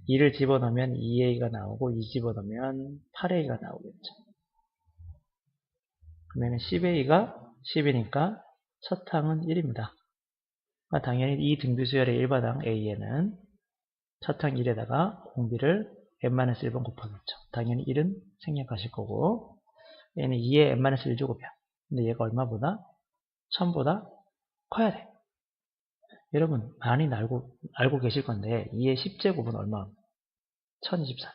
2를 집어넣으면 2a가 나오고 2 집어넣으면 8a가 나오겠죠. 그러면 10a가 10이니까 첫 항은 1입니다. 당연히 이 등비수열의 1바당 a에는 첫 항 1에다가 공비를 n-1번 곱하겠죠. 당연히 1은 생략하실 거고 얘는 2에 n-1 제곱이야. 근데 얘가 얼마보다? 1000보다 커야 돼. 여러분 많이 알고 계실 건데 2의 10제곱은 얼마? 1024지.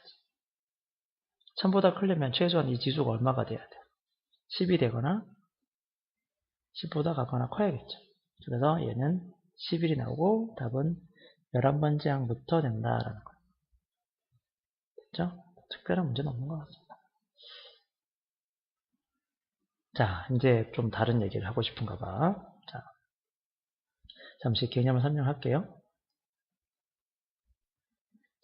1000보다 크려면 최소한 이 지수가 얼마가 돼야 돼? 10이 되거나 10보다 같거나 커야겠죠. 그래서 얘는 11이 나오고 답은 11번째 항부터 된다라는 거예요. 됐죠? 특별한 문제는 없는 것 같습니다. 자, 이제 좀 다른 얘기를 하고 싶은가 봐. 자, 잠시 개념을 설명할게요.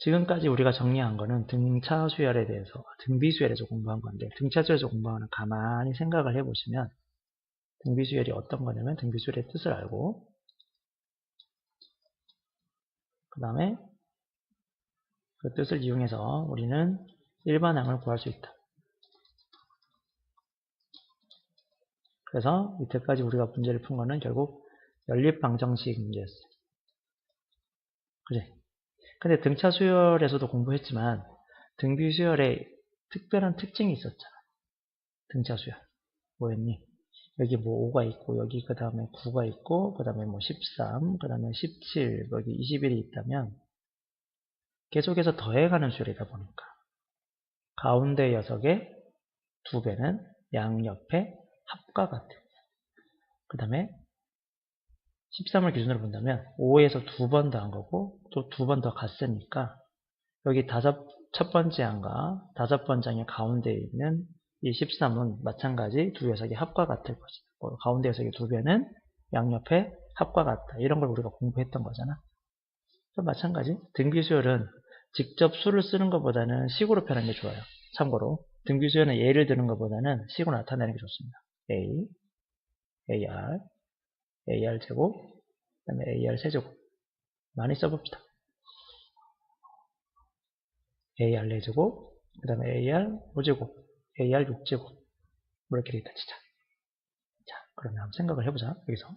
지금까지 우리가 정리한 거는 등차 수열에 대해서, 등비 수열에서 공부한 건데, 등차 수열에서 공부하는 가만히 생각을 해보시면, 등비 수열이 어떤 거냐면, 등비 수열의 뜻을 알고, 그 다음에 그 뜻을 이용해서 우리는 일반항을 구할 수 있다. 그래서 이때까지 우리가 문제를 푼 거는 결국 연립방정식 문제였어요. 그래. 근데 등차 수열에서도 공부했지만 등비 수열에 특별한 특징이 있었잖아. 등차 수열. 뭐였니? 여기 뭐 5가 있고 여기 그 다음에 9가 있고 그 다음에 뭐 13, 그 다음에 17, 여기 21이 있다면 계속해서 더해가는 수열이다 보니까 가운데 녀석의 2배는 양옆의 합과 같아요. 그 다음에 13을 기준으로 본다면 5에서 2번 더한 거고 또 2번 더 갔으니까 여기 첫 번째 항과 5번째 항의 가운데에 있는 이 13은 마찬가지 두 녀석의 합과 같을 것이다. 가운데 녀석의 2배는 양옆의 합과 같다. 이런 걸 우리가 공부했던 거잖아. 마찬가지 등비수열은 직접 수를 쓰는 것보다는 식으로 표현하는 게 좋아요. 참고로 등비수열은 예를 드는 것보다는 식으로 나타내는 게 좋습니다. A, AR, AR 제곱, 그 다음에 AR 세제곱 많이 써봅시다. AR 4제곱, 그 다음에 AR 5제곱, AR 6제곱 뭐 이렇게 되겠다 치자. 자, 그러면 한번 생각을 해보자. 여기서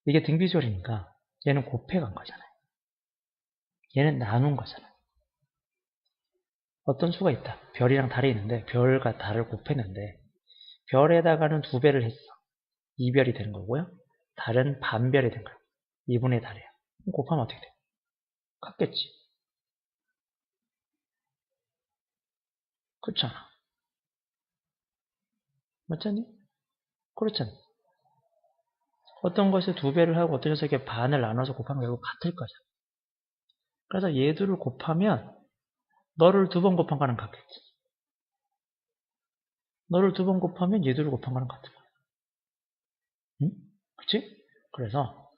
이게 등비수열이니까 얘는 곱해간 거잖아요. 얘는 나눈 거잖아요. 어떤 수가 있다. 별이랑 달이 있는데 별과 달을 곱했는데 별에다가는 2배를 했어. 2별이 되는 거고요. 달은 반별이 된 거예요. 2분의 달이에요. 곱하면 어떻게 돼? 같겠지. 그렇잖아. 맞잖니? 그렇잖아. 어떤 것에 2배를 하고 어떤 녀석에 반을 나눠서 곱하면 결국 같을 거죠. 그래서 얘들을 곱하면 너를 2번 곱한 거랑 같겠지. 너를 2번 곱하면 얘들을 곱한 거랑 같을 거야. 응? 그치? 그래서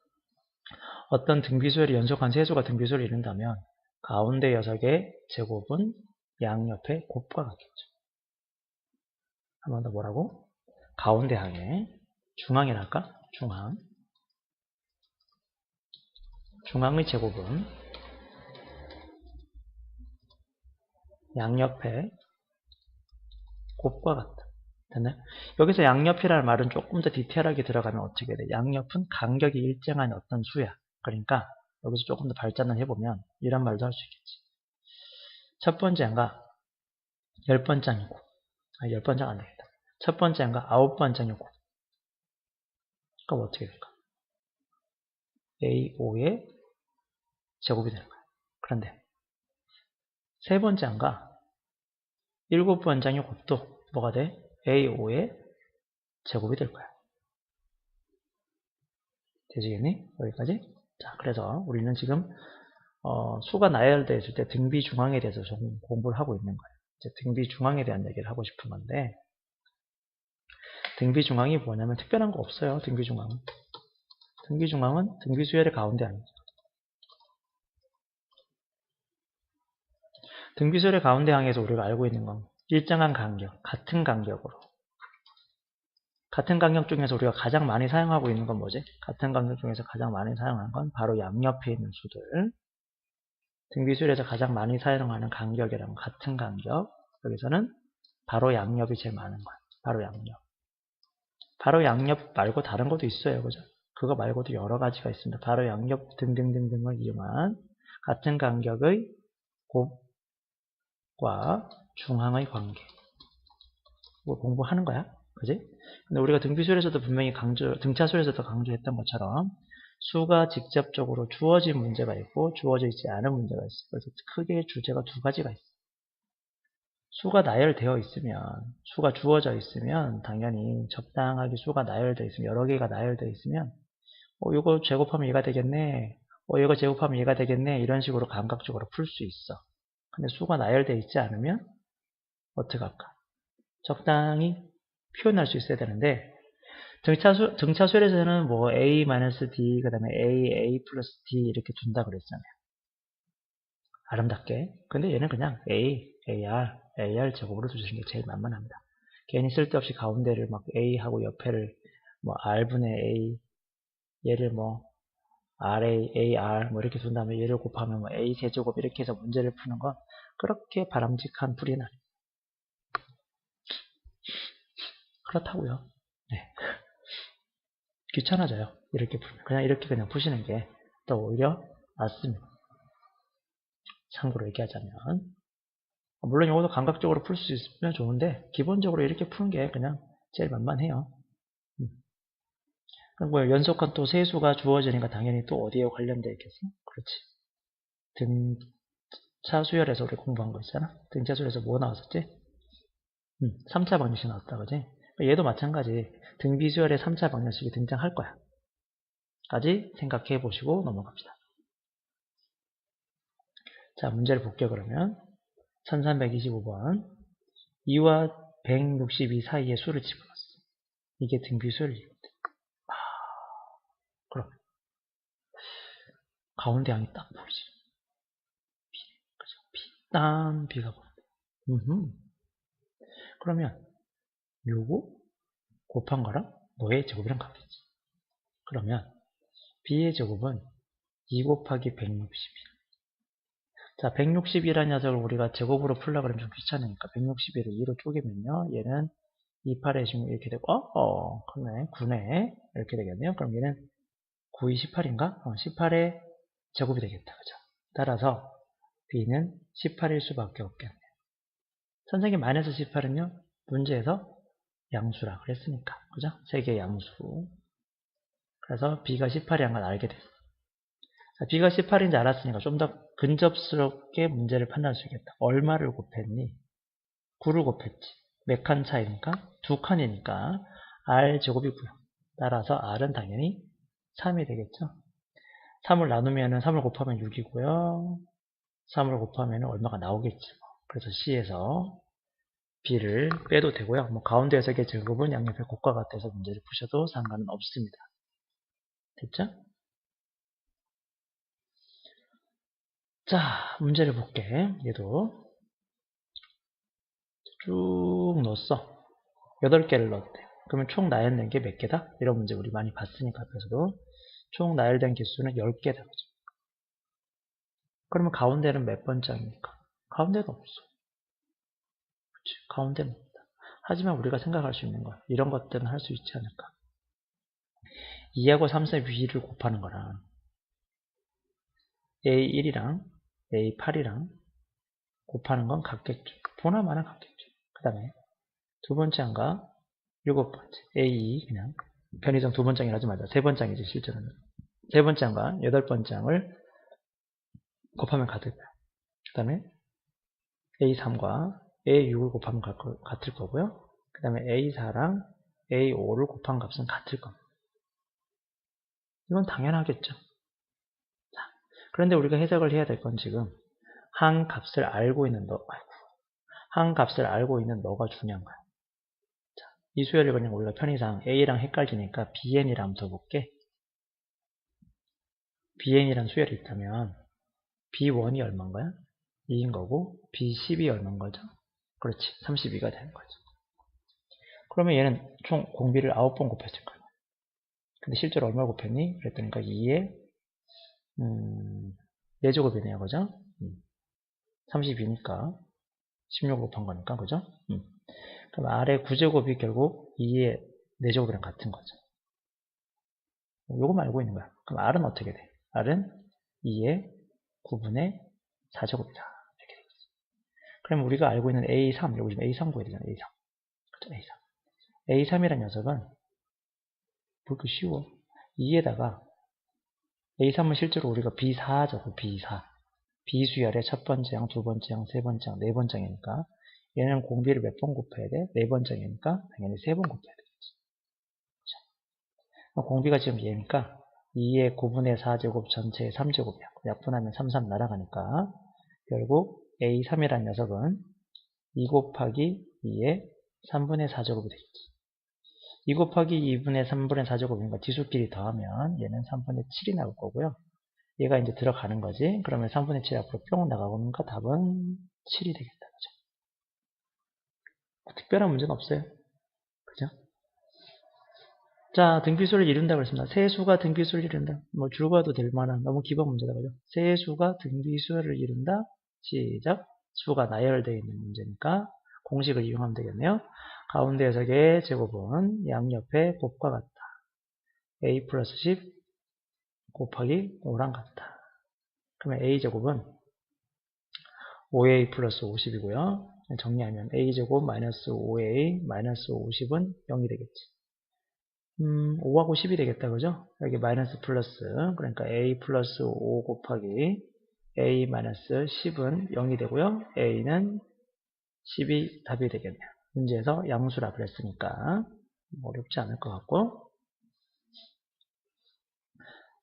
어떤 등비수열이 연속한 세수가 등비수열을 이룬다면 가운데 녀석의 제곱은 양옆의 곱과 같겠죠. 한 번 더 뭐라고? 가운데 항에 중항이랄까? 중항의 제곱은 양옆의 곱과 같다. 됐나요? 여기서 양옆이라는 말은 조금 더 디테일하게 들어가면 어떻게 돼? 양옆은 간격이 일정한 어떤 수야. 그러니까 여기서 조금 더 발전을 해보면 이런 말도 할 수 있겠지. 첫 번째 항과 10번째 항이고 10번째 항 안 되겠다. 첫 번째 항과 9번째 항이고 그럼 어떻게 될까? A5의 제곱이 되는 거야. 그런데 세 번째 항과 7번째 항의 곱도 뭐가 돼? A5의 제곱이 될 거야. 되시겠니? 여기까지? 자, 그래서 우리는 지금 수가 나열되어 때 등비 중앙에 대해서 좀 공부를 하고 있는 거예요. 이제 등비 중앙에 대한 얘기를 하고 싶은 건데 등비 중앙이 뭐냐면 특별한 거 없어요. 등비 중앙은. 등비 중앙은 등비 수열의 가운데 아니죠. 등비 수열의 가운데 항에서 우리가 알고 있는 건 일정한 간격, 같은 간격으로. 같은 간격 중에서 우리가 가장 많이 사용하고 있는 건 뭐지? 같은 간격 중에서 가장 많이 사용하는 건 바로 양옆에 있는 수들. 등비수열에서 가장 많이 사용하는 간격이랑 같은 간격. 여기서는 바로 양옆이 제일 많은 거야. 바로 양옆. 바로 양옆 말고 다른 것도 있어요. 그죠? 그거 말고도 여러 가지가 있습니다. 바로 양옆 등등등등을 이용한 같은 간격의 곱과 중항의 관계. 뭐 공부하는 거야. 그지? 근데 우리가 등비수열에서도 분명히 등차수열에서도 강조했던 것처럼 수가 직접적으로 주어진 문제가 있고 주어져 있지 않은 문제가 있어요. 그래서 크게 주제가 두 가지가 있어요. 수가 나열되어 있으면, 수가 주어져 있으면 당연히 적당하게 수가 나열되어 있으면, 여러 개가 나열되어 있으면 이거 제곱하면 얘가 되겠네, 이거 제곱하면 얘가 되겠네, 이런 식으로 감각적으로 풀 수 있어. 근데 수가 나열되어 있지 않으면 어떡할까? 적당히 표현할 수 있어야 되는데, 등차수열에서는 뭐 a-d, 그 다음에 a 플러스 d 이렇게 둔다 그랬잖아요. 아름답게. 근데 얘는 그냥 ar 제곱으로 두시는 게 제일 만만합니다. 괜히 쓸데없이 가운데를 막 a하고 옆에를 뭐 r분의 a, 얘를 뭐 ar 뭐 이렇게 둔 다음에 얘를 곱하면 뭐 a 세제곱 이렇게 해서 문제를 푸는 건 그렇게 바람직한 풀이는 아니에요. 그렇다고요. 네. 귀찮아져요. 이렇게 풀면. 그냥 이렇게 그냥 푸시는 게 더 오히려 낫습니다. 참고로 얘기하자면. 물론 이것도 감각적으로 풀 수 있으면 좋은데 기본적으로 이렇게 푸는 게 그냥 제일 만만해요. 뭐 연속한 또 세수가 주어지니까 당연히 또 어디에 관련되어 있겠어? 그렇지. 등차 수열에서 우리 공부한 거 있잖아. 등차 수열에서 뭐 나왔었지? 3차 방정식 나왔다, 그지? 얘도 마찬가지. 등비수열에 3차 방정식이 등장할 거야. 까지 생각해 보시고 넘어갑시다. 자, 문제를 볼게요, 그러면. 1325번. 2와 162 사이에 수를 집어넣었어. 이게 등비수열이거든. 그럼 가운데 양이 딱 보이지. 그죠? 딴 B가 보여. 그러면 요거 곱한 거랑 너의 제곱이랑 같겠지. 그러면 B의 제곱은 2 곱하기 160이야. 자, 160이라는 녀석을 우리가 제곱으로 풀려고 그러면 좀 귀찮으니까 161을 2로 쪼개면요. 얘는 2, 8에 지금 이렇게 되고, 그러네. 9네. 이렇게 되겠네요. 그럼 얘는 9, 2, 18인가? 18의 제곱이 되겠다. 그죠? 따라서 B는 18일 수밖에 없겠네요. 선생님 마이너스 18은요. 문제에서 양수라 그랬으니까. 그죠? 3개의 양수. 그래서 B가 18이란 걸 알게 됐어. 자, B가 18인지 알았으니까 좀 더 근접스럽게 문제를 판단할 수 있겠다. 얼마를 곱했니? 9를 곱했지. 몇 칸 차이니까? 2칸이니까 R 제곱이고요. 따라서 R은 당연히 3이 되겠죠. 3을 나누면 3을 곱하면 6이고요. 3을 곱하면 얼마가 나오겠지. 그래서 C에서 B를 빼도 되고요. 뭐 가운데에서 의 제곱은 양옆의 곱과 같아서 문제를 푸셔도 상관은 없습니다. 됐죠? 자, 문제를 볼게. 얘도 쭉 넣었어. 8개를 넣었대. 그러면 총 나열된 게 몇 개다? 이런 문제 우리 많이 봤으니까 앞에서도 총 나열된 개수는 10개다. 그러면 가운데는 몇 번째입니까? 가운데도 없어. 그치? 가운데는 없다. 하지만 우리가 생각할 수 있는 거 이런 것들은 할 수 있지 않을까? 2하고 3, 4 위를 곱하는 거랑 A1이랑 A8이랑 곱하는 건 같겠죠. 보나마나 같겠죠. 그 다음에 두 번째 항과 7번째 A2 그냥 편의점 두 번째를 하지 말자. 세 번째이지 실제로는. 세 번째 항과 8번째 항을 곱하면 같을 거야. 그 다음에 A3과 A6을 곱하면 같을 거고요. 그 다음에 A4랑 A5를 곱한 값은 같을 겁니다. 이건 당연하겠죠. 자, 그런데 우리가 해석을 해야 될 건 지금 한 값을 알고 있는 너가 중요한 거야. 자, 이 수열을 그냥 우리가 편의상 A랑 헷갈리니까 BN이라 한번 써볼게. BN이란 수열이 있다면 B1이 얼마인 거야? 2인 거고 B10이 얼마인 거죠? 그렇지. 32가 되는 거죠. 그러면 얘는 총 공비를 9번 곱했을 거야. 근데 실제로 얼마 곱했니? 그랬더니 2에 4제곱이네요. 그죠? 32니까 16 곱한 거니까, 그죠? 그럼 R의 9제곱이 결국 2의 4제곱이랑 같은 거죠. 요거만 알고 있는 거야. 그럼 R은 어떻게 돼? R은 2의 9분의 4제곱이다. 이렇게 되겠지. 그럼 우리가 알고 있는 A3, 여기 지금 A3 구해야 되잖아, A3. 그렇죠, A3. A3이라는 녀석은 뭐 이렇게 쉬워. 2에다가 A3은 실제로 우리가 B4죠, B4. B수열의 첫 번째 양, 두 번째 양, 세 번째 양, 네 번째 양이니까 얘는 공비를 몇 번 곱해야 돼? 네 번째 양이니까 당연히 3번 곱해야 되겠지. 그렇죠? 공비가 지금 얘니까 2의 9분의 4제곱 전체의 3제곱이야. 약분하면 3, 3 날아가니까 결국 A3이라는 녀석은 2 곱하기 2의 3분의 4제곱이 되겠지. 2 곱하기 2분의 3분의 4제곱이니까 지수끼리 더하면 얘는 3분의 7이 나올 거고요. 얘가 이제 들어가는 거지. 그러면 3분의 7 앞으로 뿅 나가고니까 답은 7이 되겠다. 그죠? 특별한 문제는 없어요. 그죠? 자, 등비수를 이룬다고 했습니다. 세수가 등비수를 이룬다. 뭐 줄거도 될 만한 너무 기본 문제다. 그죠? 세수가 등비수를 이룬다. 시작. 수가 나열되어 있는 문제니까 공식을 이용하면 되겠네요. 가운데 녀석의 제곱은 양옆의 곱과 같다. a 플러스 10 곱하기 5랑 같다. 그러면 a제곱은 5a 플러스 50이고요. 정리하면 a제곱 마이너스 5a 마이너스 50은 0이 되겠지. 5하고 10이 되겠다, 그죠? 여기 마이너스 플러스, 그러니까 a 플러스 5 곱하기 a 마이너스 10은 0이 되고요. a는 10이 답이 되겠네요. 문제에서 양수라 그랬으니까 어렵지 않을 것 같고.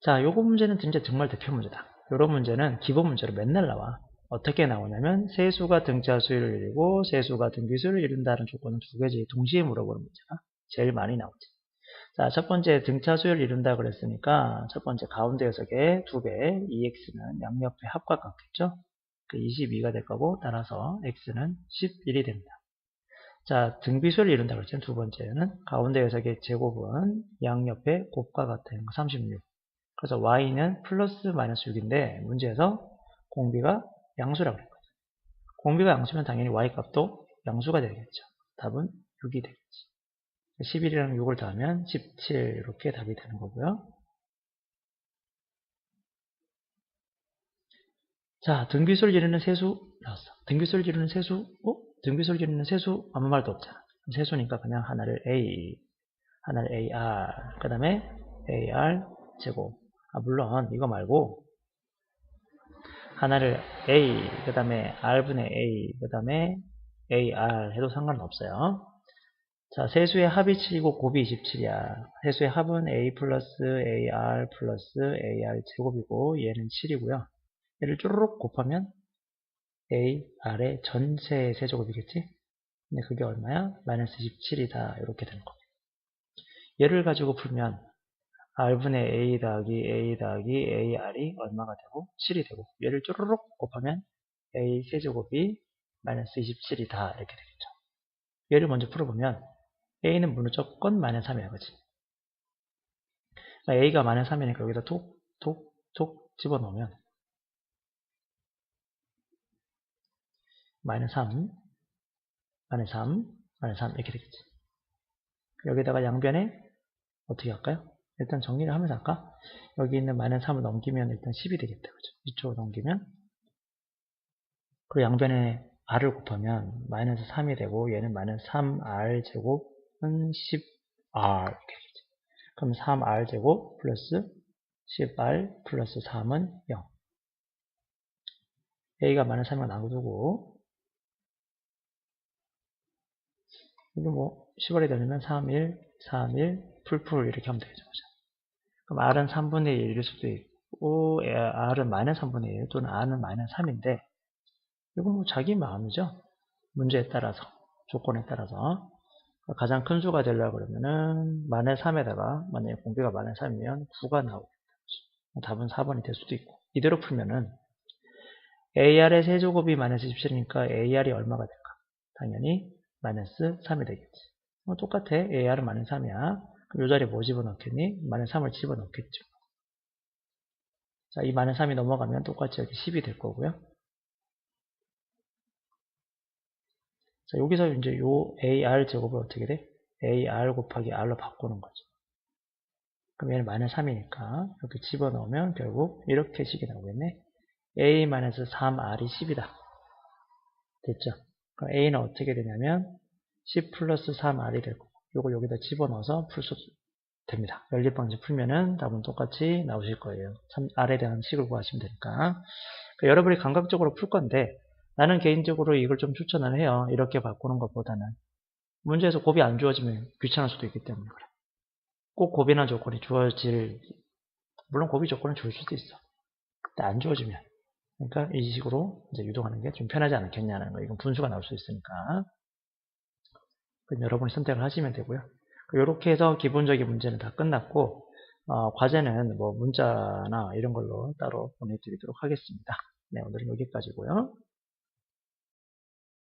자, 요거 문제는 진짜 정말 대표 문제다. 요런 문제는 기본 문제로 맨날 나와. 어떻게 나오냐면 세수가 등차수를 이루고 세수가 등비수를 이룬다는 조건은 두 개지 동시에 물어보는 문제가 제일 많이 나오지. 자, 첫 번째 등차수를 이룬다 그랬으니까 첫 번째 가운데 녀석의 2배 2x는 양옆의 합과 같겠죠? 그 22가 될 거고 따라서 x는 11이 됩니다. 자, 등비수를 이룬다 그랬죠? 두 번째는 가운데 녀석의 제곱은 양옆의 곱과 같은 36. 그래서 y는 플러스 마이너스 6인데 문제에서 공비가 양수라고 그랬거든요. 공비가 양수면 당연히 y 값도 양수가 되겠죠. 답은 6이 되겠지. 11이랑 6을 더하면 17 이렇게 답이 되는 거고요. 자, 등비수를 이루는 세수 나왔어. 등비수를 이루는 세수, 등비수를 이루는 세수 아무 말도 없잖아. 세수니까 그냥 하나를 a, 하나를 ar, 그 다음에 ar 제곱. 물론 이거 말고 하나를 a, 그 다음에 r분의 a, 그 다음에 ar 해도 상관은 없어요. 자, 세수의 합이 7이고 곱이 27이야. 세수의 합은 a 플러스 ar 플러스 ar 제곱이고 얘는 7이고요. 얘를 쪼르륵 곱하면 ar의 전체 세제곱이겠지? 근데 그게 얼마야? 마이너스 27이다. 이렇게 되는 겁니다. 얘를 가지고 풀면 r분의 a 더하기 ar이 얼마가 되고 7이 되고 얘를 쪼르륵 곱하면 a 세제곱이 마이너스 27이다. 이렇게 되겠죠. 얘를 먼저 풀어보면 a는 무조건 마이너스 3이야. 그치? 그러니까 a가 마이너스 3이니까 여기다 톡 집어넣으면 마이너스 3, 마이너스 3, 마이너스 3 이렇게 되겠지. 여기다가 양변에 어떻게 할까요? 일단 정리를 하면서 할까? 여기 있는 마이너스 3을 넘기면 일단 10이 되겠다. 그죠? 이쪽으로 넘기면 그리고 양변에 r을 곱하면 마이너스 3이 되고 얘는 마이너스 3r 제곱은 10r 이렇게 되겠지. 그럼 3r 제곱 플러스 10r 플러스 3은 0. a가 마이너스 3을 놔두고 이게 뭐 10월이 되려면 3, 1, 3, 1 풀풀 이렇게 하면 되겠죠. 그럼 r은 3분의 1일 수도 있고 r은 마이너스 3분의 1 또는 r은 마이너스 3인데 이건 뭐 자기 마음이죠. 문제에 따라서 조건에 따라서 가장 큰 수가 되려고 그러면은 마이너스 3에다가 만약에 공비가 마이너스 3이면 9가 나오겠다. 답은 4번이 될 수도 있고 이대로 풀면은 ar의 세제곱이 마이너스 17이니까 ar이 얼마가 될까? 당연히 마이너스 3이 되겠지. 똑같아. ar은 마이너스 3이야. 그럼 이 자리에 뭐 집어넣겠니? 마이너스 3을 집어넣겠죠. 자, 이 마이너스 3이 넘어가면 똑같이 여기 10이 될 거고요. 자, 여기서 이제 요 AR 제곱을 어떻게 돼? AR 곱하기 R로 바꾸는 거죠. 그럼 얘는 마이너스 3이니까 이렇게 집어넣으면 결국 이렇게 식이 나오겠네. A-3R이 10이다. 됐죠? 그럼 A는 어떻게 되냐면 10 플러스 3R이 되고 요걸 여기다 집어넣어서 풀 수 됩니다. 연립방식 풀면은 답은 똑같이 나오실 거예요. R에 대한 식을 구하시면 되니까. 그러니까 여러분이 감각적으로 풀 건데 나는 개인적으로 이걸 좀 추천을 해요. 이렇게 바꾸는 것보다는 문제에서 곱이 안 주어지면 귀찮을 수도 있기 때문에 그래. 꼭 곱이나 조건이 주어질, 물론 곱이 조건을 줄 수도 있어. 근데 안 주어지면, 그러니까 이 식으로 이제 유도하는 게 좀 편하지 않겠냐는 거. 이건 분수가 나올 수 있으니까. 그럼 여러분이 선택을 하시면 되고요. 이렇게 해서 기본적인 문제는 다 끝났고, 과제는 뭐 문자나 이런 걸로 따로 보내드리도록 하겠습니다. 네, 오늘은 여기까지고요.